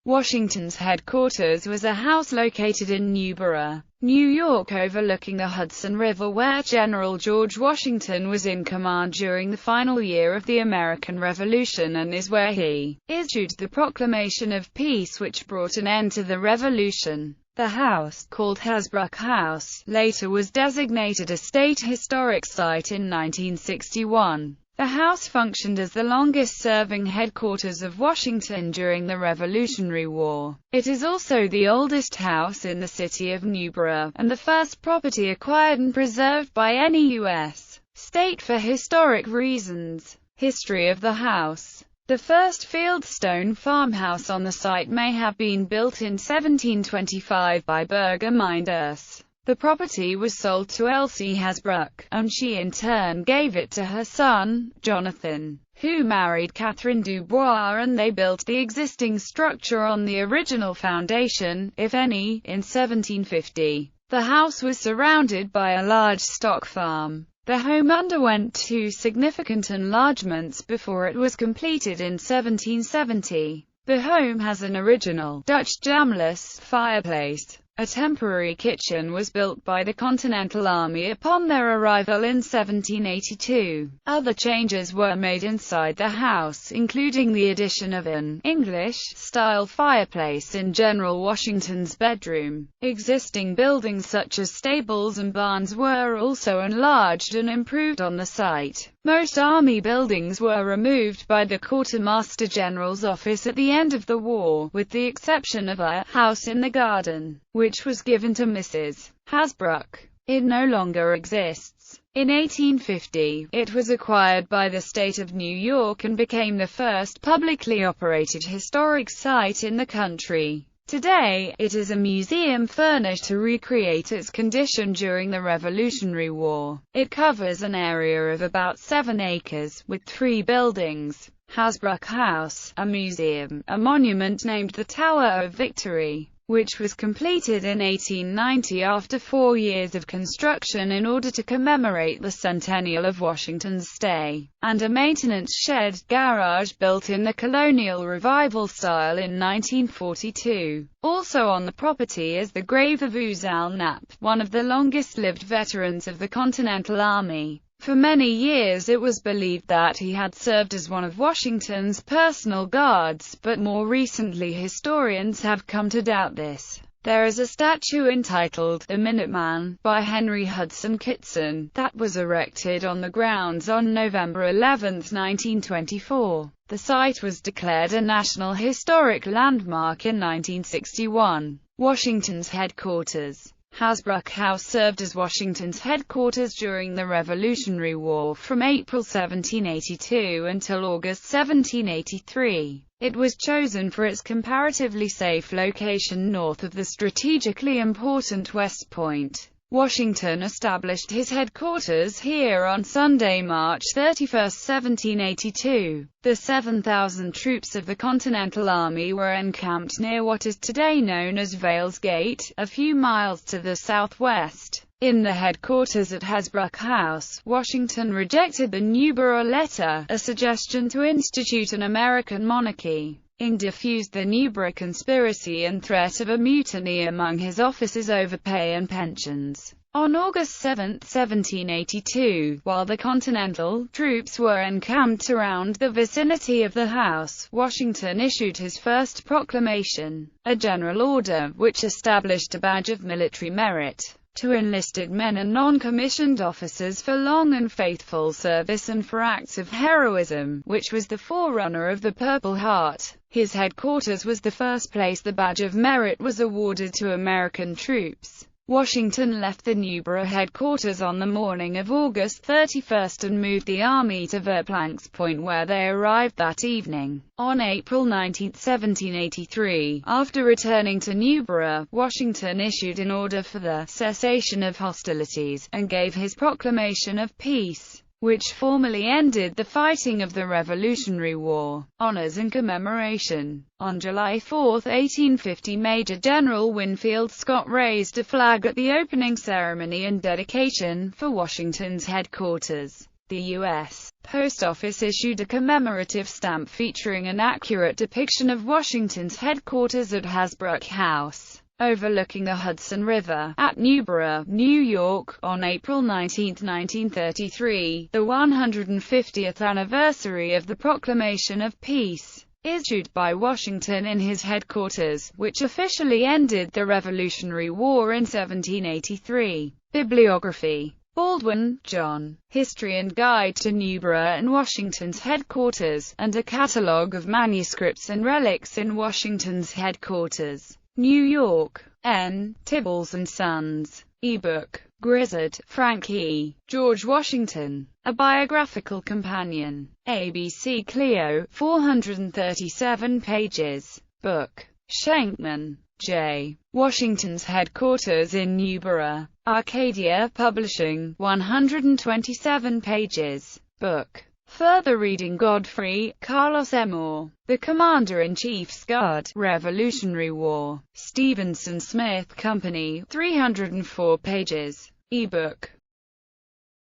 Washington's headquarters was a house located in Newburgh, New York, overlooking the Hudson River, where General George Washington was in command during the final year of the American Revolution, and is where he issued the Proclamation of Peace which brought an end to the Revolution. The house, called Hasbrouck House, later was designated a State Historic Site in 1961. The house functioned as the longest-serving headquarters of Washington during the Revolutionary War. It is also the oldest house in the city of Newburgh, and the first property acquired and preserved by any U.S. state for historic reasons. History of the house. The first fieldstone farmhouse on the site may have been built in 1725 by burgominders. The property was sold to Elsie Hasbrouck, and she in turn gave it to her son, Jonathan, who married Catherine Dubois, and they built the existing structure on the original foundation, if any, in 1750. The house was surrounded by a large stock farm. The home underwent two significant enlargements before it was completed in 1770. The home has an original Dutch jamless fireplace. A temporary kitchen was built by the Continental Army upon their arrival in 1782. Other changes were made inside the house, including the addition of an English-style fireplace in General Washington's bedroom. Existing buildings such as stables and barns were also enlarged and improved on the site. Most Army buildings were removed by the Quartermaster General's office at the end of the war, with the exception of a house in the garden, which was given to Mrs. Hasbrouck. It no longer exists. In 1850, it was acquired by the state of New York and became the first publicly operated historic site in the country. Today, it is a museum furnished to recreate its condition during the Revolutionary War. It covers an area of about 7 acres, with 3 buildings: Hasbrouck House, a museum, a monument named the Tower of Victory, which was completed in 1890 after 4 years of construction in order to commemorate the centennial of Washington's stay, and a maintenance shed garage built in the colonial revival style in 1942. Also on the property is the grave of Uzal Knapp, one of the longest-lived veterans of the Continental Army. For many years it was believed that he had served as one of Washington's personal guards, but more recently historians have come to doubt this. There is a statue entitled "The Minuteman" by Henry Hudson Kitson, that was erected on the grounds on November 11, 1924. The site was declared a National Historic Landmark in 1961. Washington's headquarters. Hasbrouck House served as Washington's headquarters during the Revolutionary War from April 1782 until August 1783. It was chosen for its comparatively safe location north of the strategically important West Point. Washington established his headquarters here on Sunday, March 31, 1782. The 7,000 troops of the Continental Army were encamped near what is today known as Vales Gate, a few miles to the southwest. In the headquarters at Hasbrouck House, Washington rejected the Newburgh Letter, a suggestion to institute an American monarchy. Diffused the Newburgh conspiracy and threat of a mutiny among his officers over pay and pensions. On August 7, 1782, while the Continental troops were encamped around the vicinity of the house, Washington issued his first proclamation, a general order, which established a badge of military merit to enlisted men and non-commissioned officers for long and faithful service and for acts of heroism, which was the forerunner of the Purple Heart. His headquarters was the first place the Badge of Merit was awarded to American troops. Washington left the Newburgh headquarters on the morning of August 31 and moved the army to Verplancks Point, where they arrived that evening. On April 19, 1783, after returning to Newburgh, Washington issued an order for the cessation of hostilities, and gave his proclamation of peace, which formally ended the fighting of the Revolutionary War. Honors and commemoration. On July 4, 1850, Major General Winfield Scott raised a flag at the opening ceremony and dedication for Washington's headquarters. The U.S. Post Office issued a commemorative stamp featuring an accurate depiction of Washington's headquarters at Hasbrouck House, overlooking the Hudson River, at Newburgh, New York, on April 19, 1933, the 150th anniversary of the Proclamation of Peace, issued by Washington in his headquarters, which officially ended the Revolutionary War in 1783. Bibliography. Baldwin, John. History and Guide to Newburgh and Washington's Headquarters, and a Catalogue of Manuscripts and Relics in Washington's Headquarters. New York. N. Tibbles and Sons. Ebook. Grizzard, Frank E. George Washington. A Biographical Companion. ABC Clio, 437 pages. Book. Schenkman, J. Washington's Headquarters in Newburgh. Arcadia Publishing, 127 pages. Book. Further reading. Godfrey, Carlos M. The Commander-in-Chief's Guard, Revolutionary War. Stevenson Smith Company, 304 pages. Ebook.